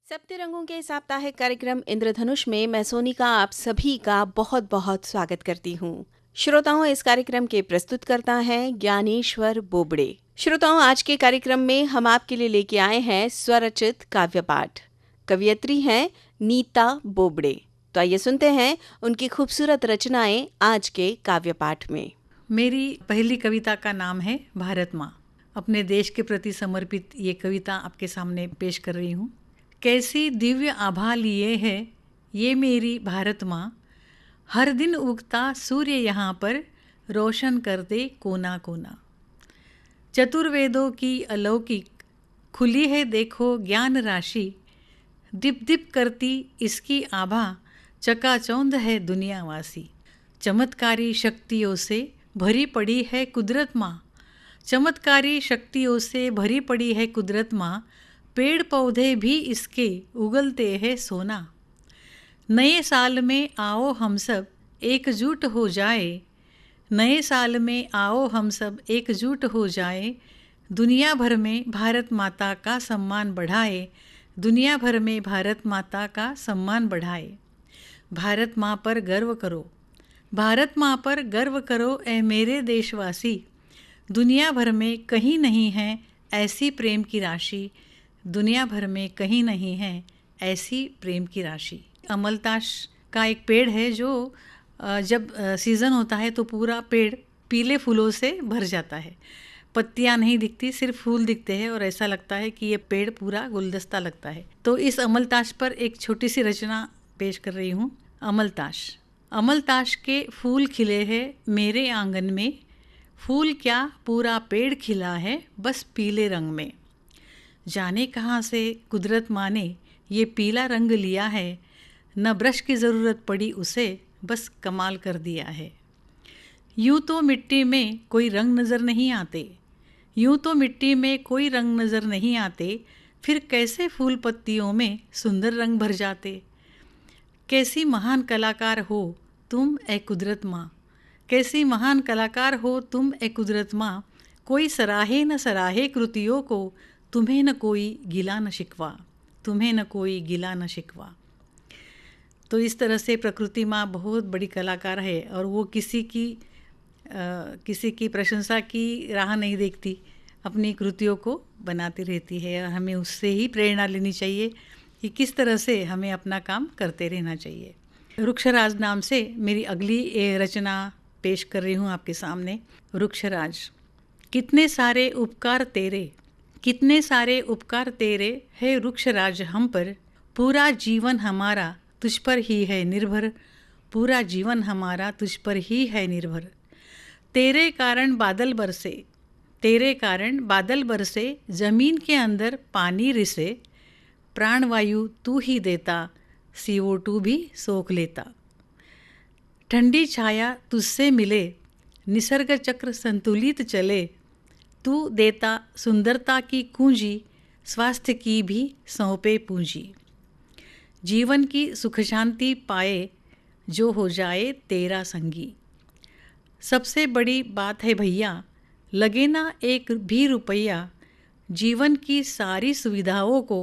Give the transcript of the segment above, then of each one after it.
सप्त रंगों के साप्ताहिक कार्यक्रम इंद्रधनुष में मैं सोनिका आप सभी का बहुत बहुत स्वागत करती हूँ। श्रोताओं, इस कार्यक्रम के प्रस्तुतकर्ता हैं ज्ञानेश्वर बोबड़े। श्रोताओं, आज के कार्यक्रम में हम आपके लिए लेके आए हैं स्वरचित काव्य पाठ। कवियत्री हैं नीता बोबड़े। तो आइए सुनते हैं उनकी खूबसूरत रचनाएं आज के काव्य पाठ में। मेरी पहली कविता का नाम है भारत माँ। अपने देश के प्रति समर्पित ये कविता आपके सामने पेश कर रही हूँ। कैसी दिव्य आभा लिए है ये मेरी भारत माँ, हर दिन उगता सूर्य यहाँ पर रोशन कर दे कोना कोना। चतुर्वेदों की अलौकिक खुली है देखो ज्ञान राशि, दिप दिप करती इसकी आभा चकाचौंध है दुनियावासी। चमत्कारी शक्तियों से भरी पड़ी है कुदरत माँ, चमत्कारी शक्तियों से भरी पड़ी है कुदरत माँ, पेड़ पौधे भी इसके उगलते हैं सोना। नए साल में आओ हम सब एकजुट हो जाए, नए साल में आओ हम सब एकजुट हो जाए, दुनिया भर में भारत माता का सम्मान बढ़ाए, दुनिया भर में भारत माता का सम्मान बढ़ाए। भारत माँ पर गर्व करो, भारत माँ पर गर्व करो ए मेरे देशवासी, दुनिया भर में कहीं नहीं है ऐसी प्रेम की राशि, दुनिया भर में कहीं नहीं है ऐसी प्रेम की राशि। अमलताश का एक पेड़ है जो जब सीज़न होता है तो पूरा पेड़ पीले फूलों से भर जाता है। पत्तियां नहीं दिखती, सिर्फ फूल दिखते हैं और ऐसा लगता है कि ये पेड़ पूरा गुलदस्ता लगता है। तो इस अमलताश पर एक छोटी सी रचना पेश कर रही हूँ। अमलताश। अमलताश के फूल खिले हैं मेरे आंगन में, फूल क्या पूरा पेड़ खिला है बस पीले रंग में। जाने कहाँ से कुदरत माँ ने ये पीला रंग लिया है, न ब्रश की ज़रूरत पड़ी उसे बस कमाल कर दिया है। यूँ तो मिट्टी में कोई रंग नज़र नहीं आते, यूँ तो मिट्टी में कोई रंग नज़र नहीं आते, फिर कैसे फूल पत्तियों में सुंदर रंग भर जाते। कैसी महान कलाकार हो तुम ए कुदरत माँ, कैसी महान कलाकार हो तुम ए कुदरत माँ, कोई सराहे न सराहे कृतियों को, तुम्हें न कोई गिला न शिकवा, तुम्हें न कोई गिला न शिकवा। तो इस तरह से प्रकृति माँ बहुत बड़ी कलाकार है और वो किसी की प्रशंसा की राह नहीं देखती, अपनी कृतियों को बनाती रहती है और हमें उससे ही प्रेरणा लेनी चाहिए कि किस तरह से हमें अपना काम करते रहना चाहिए। वृक्षराज नाम से मेरी अगली रचना पेश कर रही हूँ आपके सामने। वृक्षराज। कितने सारे उपकार तेरे, कितने सारे उपकार तेरे है वृक्षराज हम पर, पूरा जीवन हमारा तुझ पर ही है निर्भर, पूरा जीवन हमारा तुझ पर ही है निर्भर। तेरे कारण बादल बरसे, तेरे कारण बादल बरसे, ज़मीन के अंदर पानी रिसे, प्राणवायु तू ही देता, CO2 भी सोख लेता। ठंडी छाया तुझसे मिले, निसर्ग चक्र संतुलित चले, तू देता सुंदरता की कुंजी, स्वास्थ्य की भी सौंपे पूंजी। जीवन की सुख शांति पाए जो हो जाए तेरा संगी। सबसे बड़ी बात है भैया लगे ना एक भी रुपया, जीवन की सारी सुविधाओं को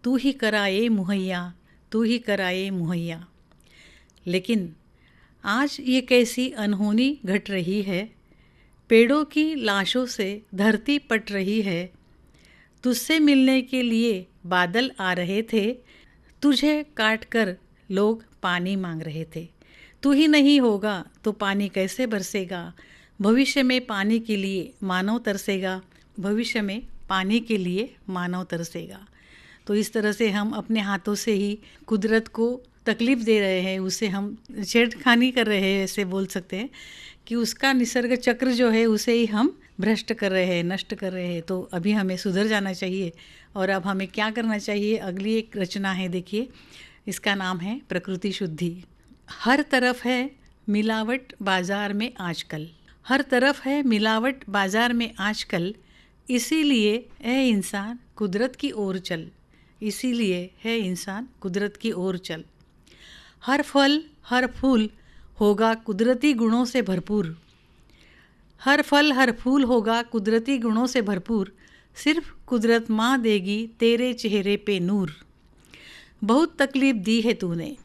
तू ही कराए मुहैया, तू ही कराए मुहैया। लेकिन आज ये कैसी अनहोनी घट रही है, पेड़ों की लाशों से धरती पट रही है, तुझसे मिलने के लिए बादल आ रहे थे, तुझे काट कर लोग पानी मांग रहे थे। तू ही नहीं होगा तो पानी कैसे बरसेगा, भविष्य में पानी के लिए मानव तरसेगा, भविष्य में पानी के लिए मानव तरसेगा। तो इस तरह से हम अपने हाथों से ही कुदरत को तकलीफ़ दे रहे हैं, उसे हम छेड़खानी कर रहे हैं, ऐसे बोल सकते हैं कि उसका निसर्ग चक्र जो है उसे ही हम भ्रष्ट कर रहे हैं, नष्ट कर रहे हैं। तो अभी हमें सुधर जाना चाहिए। और अब हमें क्या करना चाहिए, अगली एक रचना है, देखिए, इसका नाम है प्रकृति शुद्धि। हर तरफ है मिलावट बाज़ार में आजकल, हर तरफ है मिलावट बाज़ार में आजकल, इसीलिए है इंसान कुदरत की ओर चल, इसीलिए है इंसान कुदरत की ओर चल। हर फल हर फूल होगा कुदरती गुणों से भरपूर, हर फल हर फूल होगा कुदरती गुणों से भरपूर, सिर्फ कुदरत माँ देगी तेरे चेहरे पे नूर। बहुत तकलीफ दी है तूने,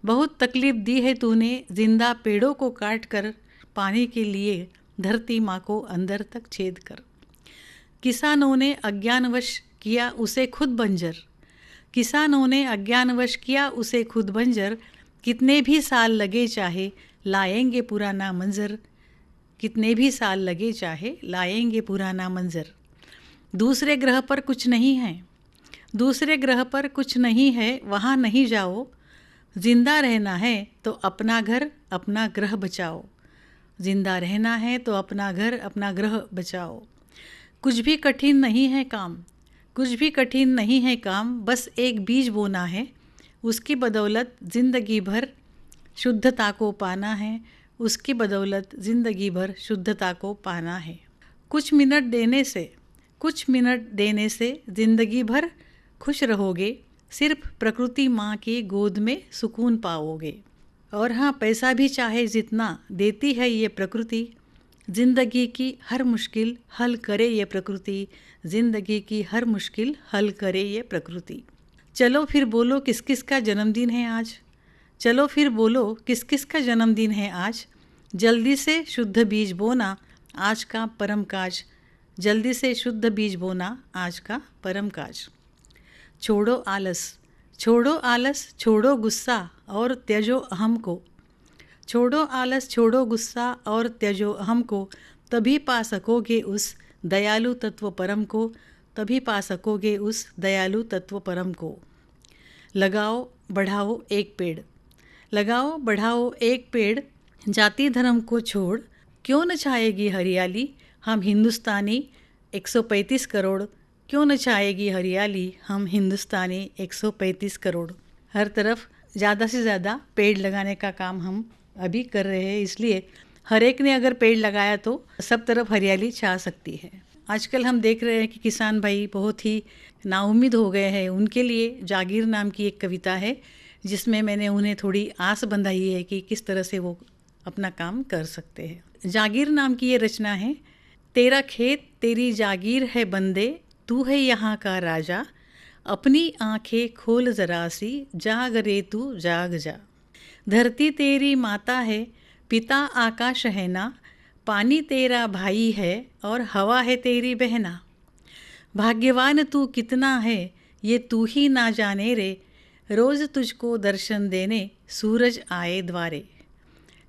बहुत तकलीफ दी है तूने, जिंदा पेड़ों को काट कर पानी के लिए धरती माँ को अंदर तक छेद कर। किसानों ने अज्ञानवश किया उसे खुद बंजर, किसानों ने अज्ञानवश किया उसे खुद बंजर, कितने भी साल लगे चाहे लाएंगे पुराना मंजर, कितने भी साल लगे चाहे लाएंगे पुराना मंजर। दूसरे ग्रह पर कुछ नहीं है, दूसरे ग्रह पर कुछ नहीं है, वहाँ नहीं जाओ, जिंदा रहना है तो अपना घर अपना ग्रह बचाओ, जिंदा रहना है तो अपना घर अपना ग्रह बचाओ। कुछ भी कठिन नहीं है काम, कुछ भी कठिन नहीं है काम, बस एक बीज बोना है, उसकी बदौलत ज़िंदगी भर शुद्धता को पाना है, उसकी बदौलत ज़िंदगी भर शुद्धता को पाना है। कुछ मिनट देने से, कुछ मिनट देने से ज़िंदगी भर खुश रहोगे, सिर्फ प्रकृति माँ की गोद में सुकून पाओगे। और हाँ, पैसा भी चाहे जितना देती है ये प्रकृति, ज़िंदगी की हर मुश्किल हल करे ये प्रकृति, ज़िंदगी की हर मुश्किल हल करे ये प्रकृति। चलो फिर बोलो किस किस का जन्मदिन है आज, चलो फिर बोलो किस किस का जन्मदिन है आज, जल्दी से शुद्ध बीज बोना आज का परम काज, जल्दी से शुद्ध बीज बोना आज का परम काज। छोड़ो आलस, छोड़ो आलस, छोड़ो गुस्सा और त्यजो अहम को, छोड़ो आलस, छोड़ो गुस्सा और त्यजो अहम को, तभी पा सकोगे उस दयालु तत्व परम को, तभी पा सकोगे उस दयालु तत्व परम को। लगाओ बढ़ाओ एक पेड़, लगाओ बढ़ाओ एक पेड़, जाति धर्म को छोड़, क्यों न छाएगी हरियाली, हम हिंदुस्तानी 135 करोड़, क्यों न छाएगी हरियाली, हम हिंदुस्तानी 135 करोड़। हर तरफ ज़्यादा से ज़्यादा पेड़ लगाने का काम हम अभी कर रहे हैं, इसलिए हर एक ने अगर पेड़ लगाया तो सब तरफ हरियाली छा सकती है। आजकल हम देख रहे हैं कि किसान भाई बहुत ही नाउम्मीद हो गए हैं, उनके लिए जागीर नाम की एक कविता है जिसमें मैंने उन्हें थोड़ी आस बंधाई है कि किस तरह से वो अपना काम कर सकते हैं। जागीर नाम की ये रचना है। तेरा खेत तेरी जागीर है बंदे, तू है यहाँ का राजा, अपनी आंखें खोल जरा सी, जाग रे तू जाग जा। धरती तेरी माता है, पिता आकाश है ना, पानी तेरा भाई है और हवा है तेरी बहना। भाग्यवान तू कितना है ये तू ही ना जाने रे, रोज़ तुझको दर्शन देने सूरज आए द्वारे।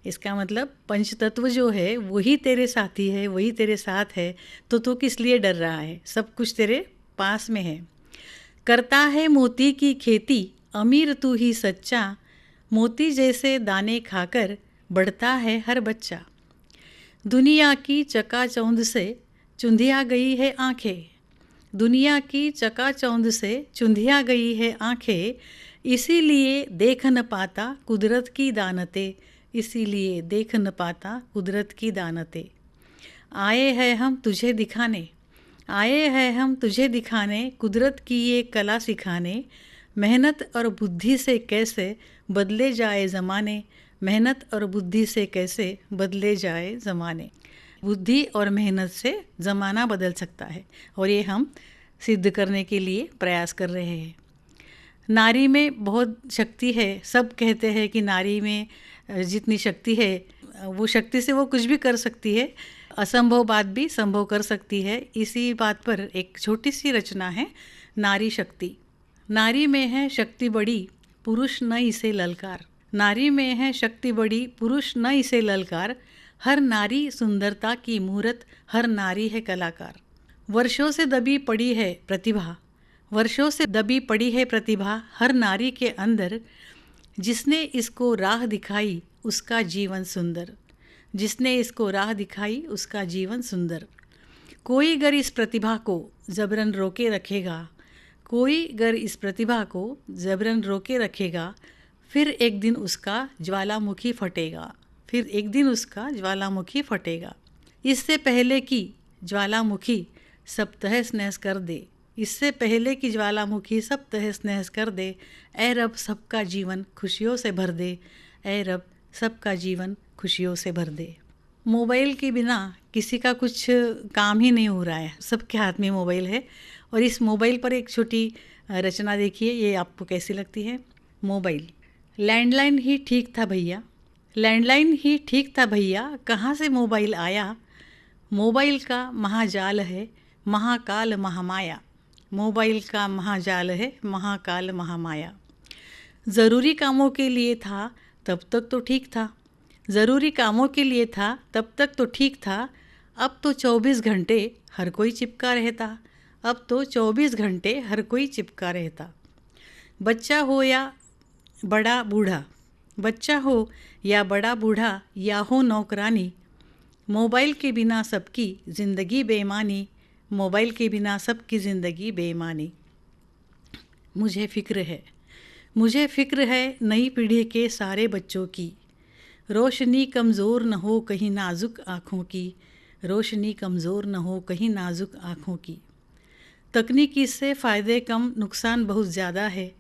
इसका मतलब पंचतत्व जो है वही तेरे साथी है, वही तेरे साथ है, तो तू किस लिए डर रहा है, सब कुछ तेरे पास में है। करता है मोती की खेती, अमीर तू ही सच्चा, मोती जैसे दाने खाकर बढ़ता है हर बच्चा। दुनिया की चकाचौंध से चुंधिया गई है आंखें, दुनिया की चकाचौंध से चुंधिया गई है आंखें, इसीलिए देख न पाता कुदरत की दानतें, इसीलिए देख न पाता कुदरत की दानतें। आए हैं हम तुझे दिखाने, आए हैं हम तुझे दिखाने, कुदरत की ये कला सिखाने, मेहनत और बुद्धि से कैसे बदले जाए ज़माने, मेहनत और बुद्धि से कैसे बदले जाए ज़माने। बुद्धि और मेहनत से ज़माना बदल सकता है और ये हम सिद्ध करने के लिए प्रयास कर रहे हैं। नारी में बहुत शक्ति है, सब कहते हैं कि नारी में जितनी शक्ति है वो शक्ति से वो कुछ भी कर सकती है, असंभव बात भी संभव कर सकती है। इसी बात पर एक छोटी सी रचना है, नारी शक्ति। नारी में है शक्ति बड़ी, पुरुष न इसे ललकार, नारी में है शक्ति बड़ी, पुरुष न इसे ललकार, हर नारी सुंदरता की मूरत, हर नारी है कलाकार। वर्षों से दबी पड़ी है प्रतिभा, वर्षों से दबी पड़ी है प्रतिभा हर नारी के अंदर, जिसने इसको राह दिखाई उसका जीवन सुंदर, जिसने इसको राह दिखाई उसका जीवन सुंदर। कोई अगर इस प्रतिभा को जबरन रोके रखेगा, कोई अगर इस प्रतिभा को जबरन रोके रखेगा, फिर एक दिन उसका ज्वालामुखी फटेगा, फिर एक दिन उसका ज्वालामुखी फटेगा। इससे पहले कि ज्वालामुखी सब तहस नहस कर दे, इससे पहले कि ज्वालामुखी सब तहस नहस कर दे, ऐ रब सबका जीवन खुशियों से भर दे, ऐ रब सबका जीवन खुशियों से भर दे। मोबाइल के बिना किसी का कुछ काम ही नहीं हो रहा है, सबके हाथ में मोबाइल है और इस मोबाइल पर एक छोटी रचना देखिए, ये आपको कैसी लगती है। मोबाइल। लैंडलाइन ही ठीक था भैया, लैंडलाइन ही ठीक था भैया, कहाँ से मोबाइल आया। मोबाइल का महाजाल है, महाकाल महामाया। मोबाइल का महाजाल है, महाकाल महामाया। ज़रूरी कामों के लिए था तब तक तो ठीक था, ज़रूरी कामों के लिए था तब तक तो ठीक था। अब तो 24 घंटे हर कोई चिपका रहता, अब तो 24 घंटे हर कोई चिपका रहता। बच्चा हो या बड़ा बूढ़ा, बच्चा हो या बड़ा बूढ़ा या हो नौकरानी, मोबाइल के बिना सबकी ज़िंदगी बेईमानी, मोबाइल के बिना सबकी ज़िंदगी बेईमानी। मुझे फ़िक्र है, मुझे फ़िक्र है नई पीढ़ी के सारे बच्चों की, रोशनी कमज़ोर न हो कहीं नाजुक आँखों की, रोशनी कमज़ोर न हो कहीं नाजुक आँखों की। तकनीकी से फ़ायदे कम नुकसान बहुत ज़्यादा है,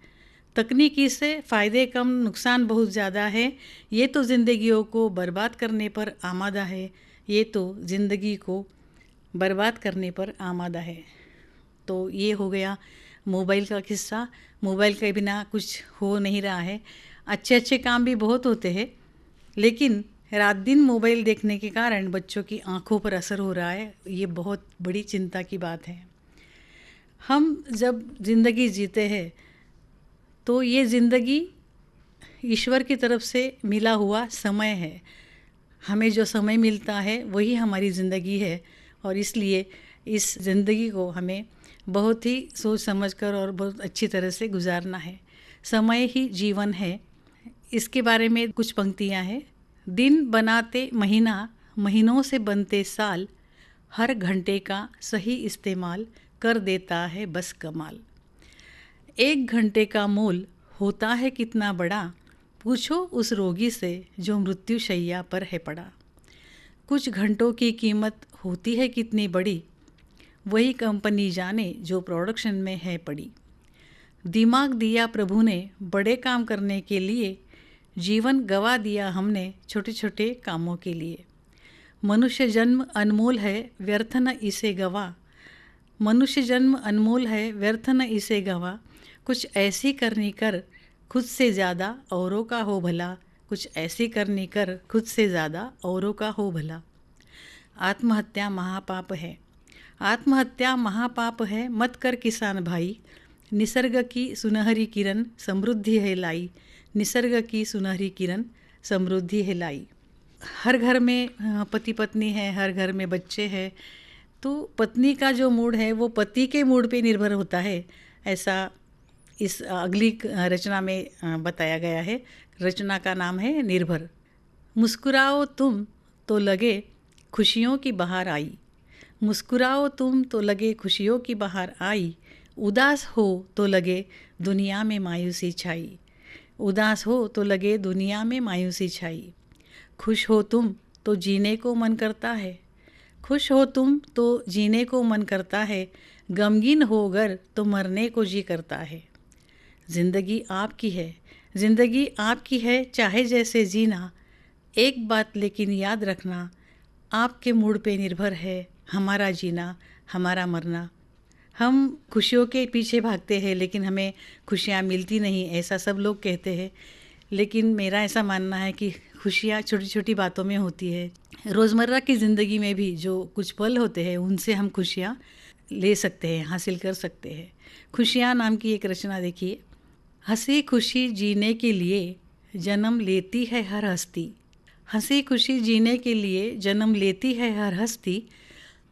तकनीकी से फ़ायदे कम नुकसान बहुत ज़्यादा है। ये तो ज़िंदगियों को बर्बाद करने पर आमादा है, ये तो ज़िंदगी को बर्बाद करने पर आमादा है। तो ये हो गया मोबाइल का किस्सा। मोबाइल के बिना कुछ हो नहीं रहा है। अच्छे अच्छे काम भी बहुत होते हैं, लेकिन रात दिन मोबाइल देखने के कारण बच्चों की आंखों पर असर हो रहा है। ये बहुत बड़ी चिंता की बात है। हम जब ज़िंदगी जीते हैं तो ये ज़िंदगी ईश्वर की तरफ से मिला हुआ समय है। हमें जो समय मिलता है वही हमारी ज़िंदगी है, और इसलिए इस ज़िंदगी को हमें बहुत ही सोच समझकर और बहुत अच्छी तरह से गुजारना है। समय ही जीवन है। इसके बारे में कुछ पंक्तियाँ हैं। दिन बनाते महीना, महीनों से बनते साल, हर घंटे का सही इस्तेमाल कर देता है बस कमाल। 1 घंटे का मोल होता है कितना बड़ा, पूछो उस रोगी से जो मृत्यु शैया पर है पड़ा। कुछ घंटों की कीमत होती है कितनी बड़ी, वही कंपनी जाने जो प्रोडक्शन में है पड़ी। दिमाग दिया प्रभु ने बड़े काम करने के लिए, जीवन गवा दिया हमने छोटे छोटे कामों के लिए। मनुष्य जन्म अनमोल है, व्यर्थ न इसे गवा, मनुष्य जन्म अनमोल है, व्यर्थ न इसे गवा। कुछ ऐसी करनी कर खुद से ज़्यादा औरों का हो भला, कुछ ऐसी करनी कर खुद से ज़्यादा औरों का हो भला। आत्महत्या महापाप है, आत्महत्या महापाप है, मत कर किसान भाई। निसर्ग की सुनहरी किरण समृद्धि है लाई, निसर्ग की सुनहरी किरण समृद्धि है लाई। हर घर में पति पत्नी है, हर घर में बच्चे हैं, तो पत्नी का जो मूड है वो पति के मूड पे निर्भर होता है, ऐसा इस अगली रचना में बताया गया है। रचना का नाम है निर्भर। मुस्कुराओ तुम तो लगे खुशियों की बहार आई, मुस्कुराओ तुम तो लगे खुशियों की बहार आई। उदास हो तो लगे दुनिया में मायूसी छाई, उदास हो तो लगे दुनिया में मायूसी छाई। खुश हो तुम तो जीने को मन करता है, खुश हो तुम तो जीने को मन करता है। गमगीन हो अगर तो मरने को जी करता है। ज़िंदगी आपकी है, ज़िंदगी आपकी है, चाहे जैसे जीना। एक बात लेकिन याद रखना, आपके मूड पे निर्भर है हमारा जीना, हमारा मरना। हम खुशियों के पीछे भागते हैं लेकिन हमें खुशियाँ मिलती नहीं, ऐसा सब लोग कहते हैं। लेकिन मेरा ऐसा मानना है कि खुशियाँ छोटी छोटी बातों में होती है। रोज़मर्रा की ज़िंदगी में भी जो कुछ पल होते हैं उनसे हम खुशियाँ ले सकते हैं, हासिल कर सकते हैं। खुशियाँ नाम की एक रचना देखिए। हंसी खुशी जीने के लिए जन्म लेती है हर हस्ती, हंसी खुशी जीने के लिए जन्म लेती है हर हस्ती।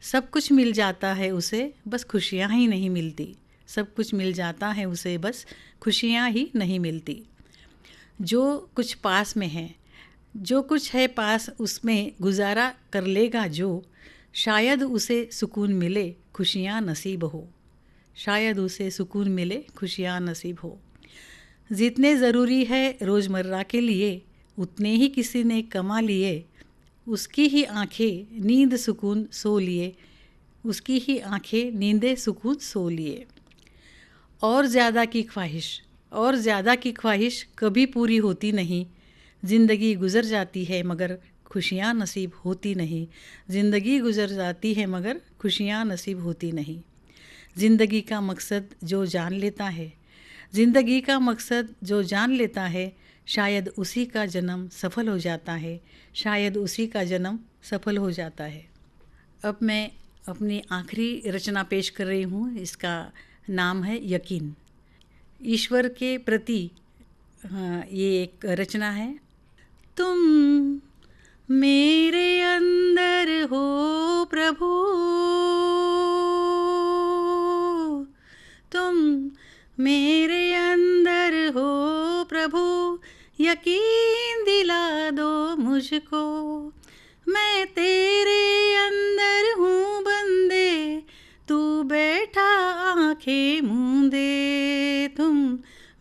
सब कुछ मिल जाता है उसे, बस खुशियाँ ही नहीं मिलती, सब कुछ मिल जाता है उसे, बस खुशियाँ ही नहीं मिलती। जो कुछ पास में है, जो कुछ है पास, उसमें गुजारा कर लेगा जो, शायद उसे सुकून मिले खुशियाँ नसीब हो, शायद उसे सुकून मिले खुशियाँ नसीब हो। जितने ज़रूरी है रोज़मर्रा के लिए उतने ही किसी ने कमा लिए, उसकी ही आंखें नींद सुकून सो लिए, उसकी ही आंखें नींदे सुकून सो लिए। और ज़्यादा की ख्वाहिश, और ज़्यादा की ख्वाहिश कभी पूरी होती नहीं, ज़िंदगी गुज़र जाती है मगर खुशियाँ नसीब होती नहीं, ज़िंदगी गुज़र जाती है मगर खुशियाँ नसीब होती नहीं। जिंदगी का मकसद जो जान लेता है, जिंदगी का मकसद जो जान लेता है, शायद उसी का जन्म सफल हो जाता है, शायद उसी का जन्म सफल हो जाता है। अब मैं अपनी आखिरी रचना पेश कर रही हूँ। इसका नाम है यकीन। ईश्वर के प्रति ये एक रचना है। तुम मेरे अंदर हो प्रभु, तुम मेरे अंदर हो प्रभु, यकीन दिला दो मुझको। मैं तेरे अंदर हूँ बंदे, तू बैठा आंखें मूंदे। तुम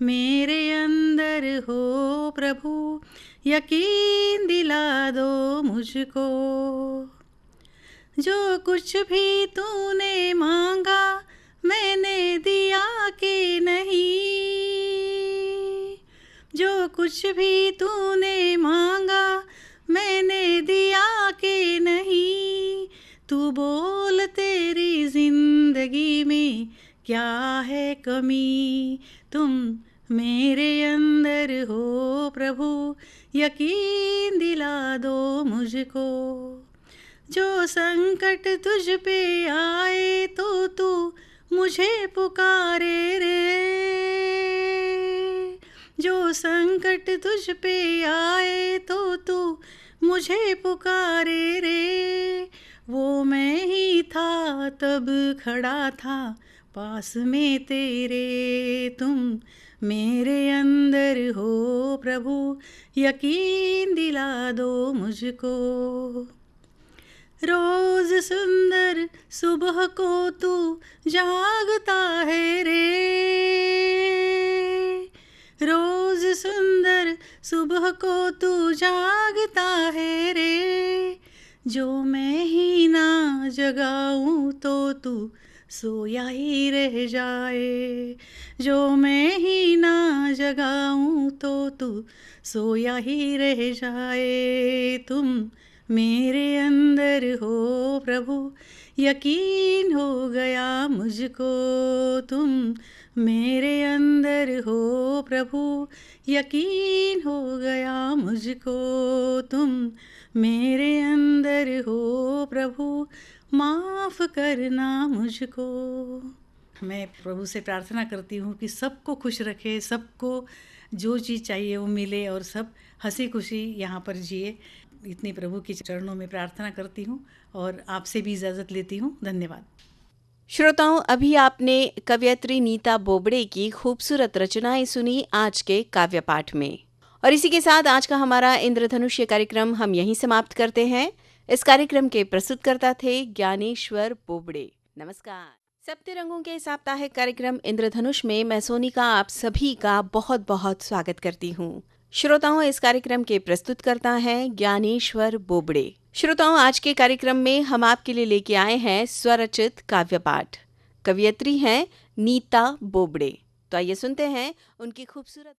मेरे अंदर हो प्रभु, यकीन दिला दो मुझको। जो कुछ भी तूने मांगा मैंने दिया कि नहीं, जो कुछ भी तूने मांगा मैंने दिया कि नहीं। तू बोल तेरी जिंदगी में क्या है कमी। तुम मेरे अंदर हो प्रभु, यकीन दिला दो मुझको। जो संकट तुझ पे आए तो तू मुझे पुकारे रे, जो संकट तुझ पे आए तो तू मुझे पुकारे रे। वो मैं ही था तब खड़ा था पास में तेरे। तुम मेरे अंदर हो प्रभु, यकीन दिला दो मुझको। रोज सुंदर सुबह को तू जागता है रे, रोज सुंदर सुबह को तू जागता है रे। जो मैं ही ना जगाऊं तो तू सोया ही रह जाए, जो मैं ही ना जगाऊं तो तू सोया ही रह जाए। तुम मेरे अंदर हो प्रभु, यकीन हो गया मुझको। तुम मेरे अंदर हो प्रभु, यकीन हो गया मुझको। तुम मेरे अंदर हो प्रभु, माफ़ करना मुझको। मैं प्रभु से प्रार्थना करती हूँ कि सबको खुश रखे, सबको जो चीज़ चाहिए वो मिले और सब हंसी खुशी यहाँ पर जिए। इतनी प्रभु के चरणों में प्रार्थना करती हूँ और आपसे भी इजाज़त लेती हूँ। धन्यवाद। श्रोताओं, अभी आपने कवयित्री नीता बोबड़े की खूबसूरत रचनाएं सुनी आज के काव्य पाठ में। और इसी के साथ आज का हमारा इंद्रधनुष कार्यक्रम हम यहीं समाप्त करते हैं। इस कार्यक्रम के प्रस्तुतकर्ता थे ज्ञानेश्वर बोबड़े। नमस्कार। सप्त रंगों के साप्ताहिक कार्यक्रम इंद्रधनुष में मैं सोनिका आप सभी का बहुत बहुत स्वागत करती हूँ। श्रोताओं, इस कार्यक्रम के प्रस्तुतकर्ता हैं ज्ञानेश्वर बोबड़े। श्रोताओं, आज के कार्यक्रम में हम आपके लिए लेके आए हैं स्वरचित काव्य पाठ। कवयित्री हैं नीता बोबड़े। तो आइए सुनते हैं उनकी खूबसूरत